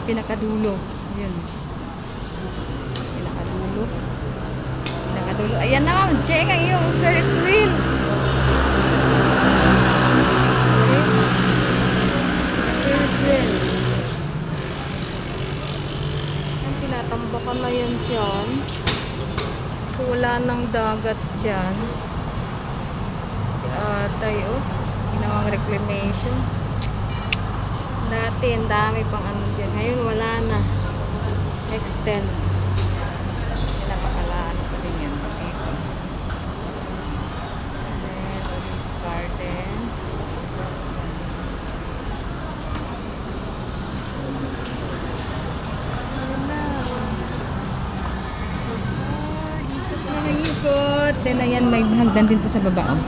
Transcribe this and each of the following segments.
pinakadulo. Yun. Pinakadulo. Pinakadulo. Ayan na, Cheng, ang iyong Ferris wheel. Okay. Ferris wheel. Ang tinatambakan na yan dyan. So, wala nang dagat dyan. Tayo, ginawang reclamation. Dati, ang dami pang ano dyan. Ngayon, wala na. Extend. Napakalaan pa din yan. Dito. And then, olive garden. Ikot na ng ikot. Then, ayan, may hagdan din po sa baba. Oh.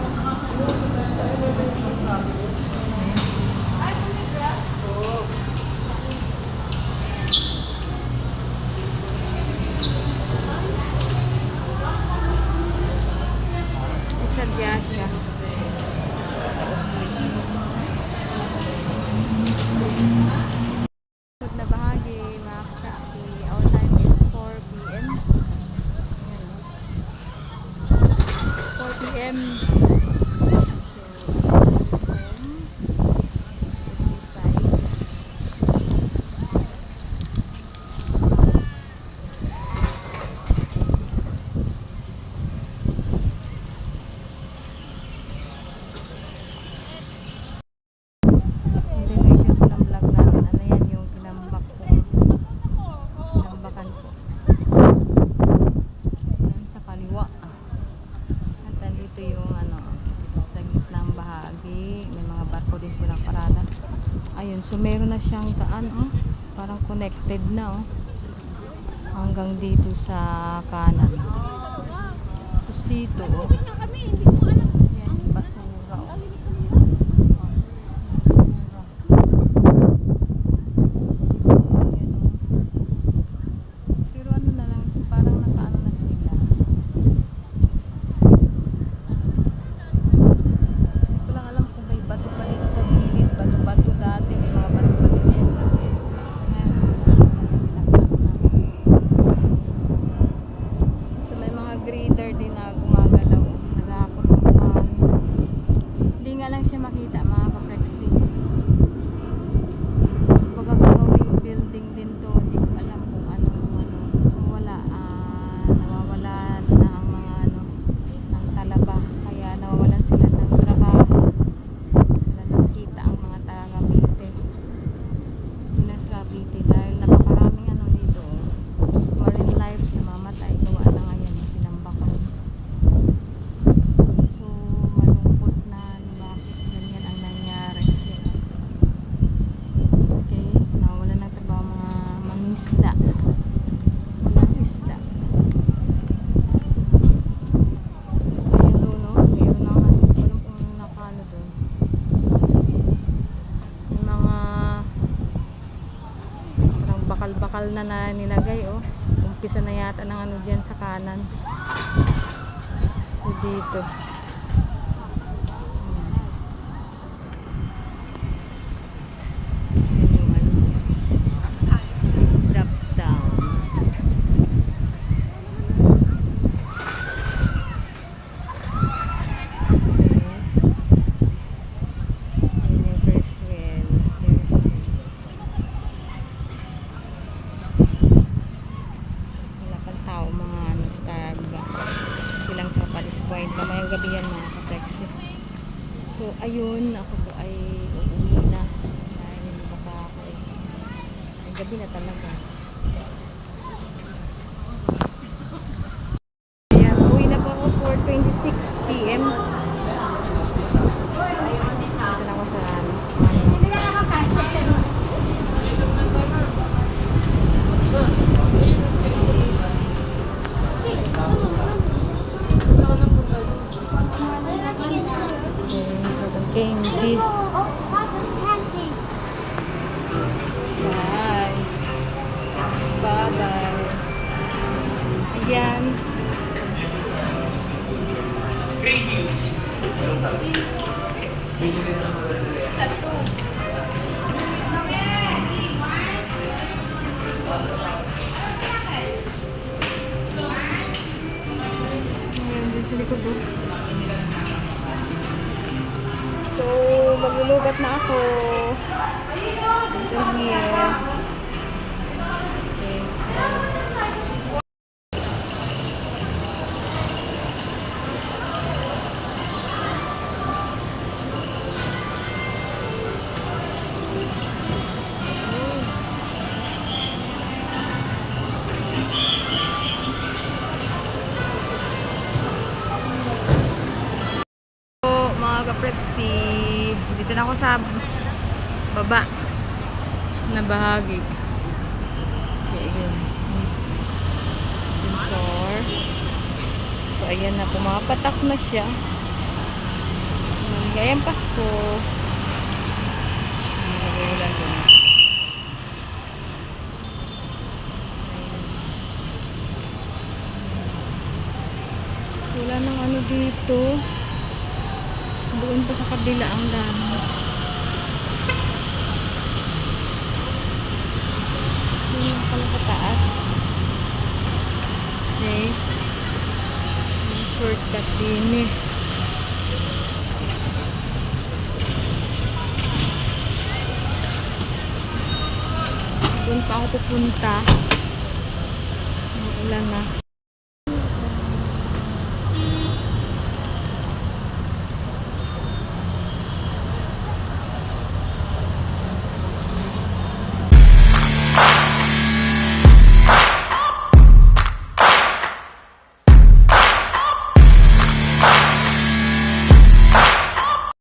Sadya siya. Na bahagi, mga kasaksi. Our time is 4 p.m. 4 p.m. Ayun, so meron na siyang daan, oh. Parang connected na, oh. Hanggang dito sa kanan. Tapos dito, oh. Yan, basura, oh. Pero ano na lang, parang nakaano na sila. Hindi ko lang alam kung may bato pa dito sa gilid. Bato-bato dati. May mga bato-bato dito. So may mga grader din na gumagalaw. Nagkakakutuhan. Hindi nga lang siya makita, mga kapreksi. So pagka gagawing building din to, hindi ko alam kung ano. So wala, nawawala na ang mga ng talaba. Kaya nawawalan sila ng trabaho. Wala nang kita ang mga taga-Cavite. Sila sa Cavite dahil napakaraming ano dito. Marine lives na mamatay. Gawa na ngayon yung sinambakan. So malungkot na bakit ganyan ang nangyari. Okay, nawawalan ng trabaho mga mangisda. Walang isda. Ayun doon, no? Meron na walang kung nakano doon. May mga parang bakal-bakal na nilagay, oh. Umpisa na yata ng ano dyan sa kanan. So dito. Yan yung ano. Drop down. Wala pang tao, mga ano, taga ilang sa Paris Point mamayang gabi yan, mga kateksi. So ayun, ako po ay uuwi na dahil baka ako ay gabi na talaga. Kaya uuwi na po ako 4:26 p.m. Dito na ako sa ano. Candy. Bye. Bye-bye. Ayan. Satu. likod doon. So, maglulubat na ako. Until here. Okay. So, mga kaprepsi, dito na ako sa baba na bahagi. Okay, yun. Sensor. So, ayan na, pumapatak na siya. Maligayang Pasko. Nag-uulan doon. Wala nang ano dito. Doon pa sa kabila ang dami. Doon lang pala sa taas. Okay. May shortcut din eh. Doon pa ako pupunta. Ulan na.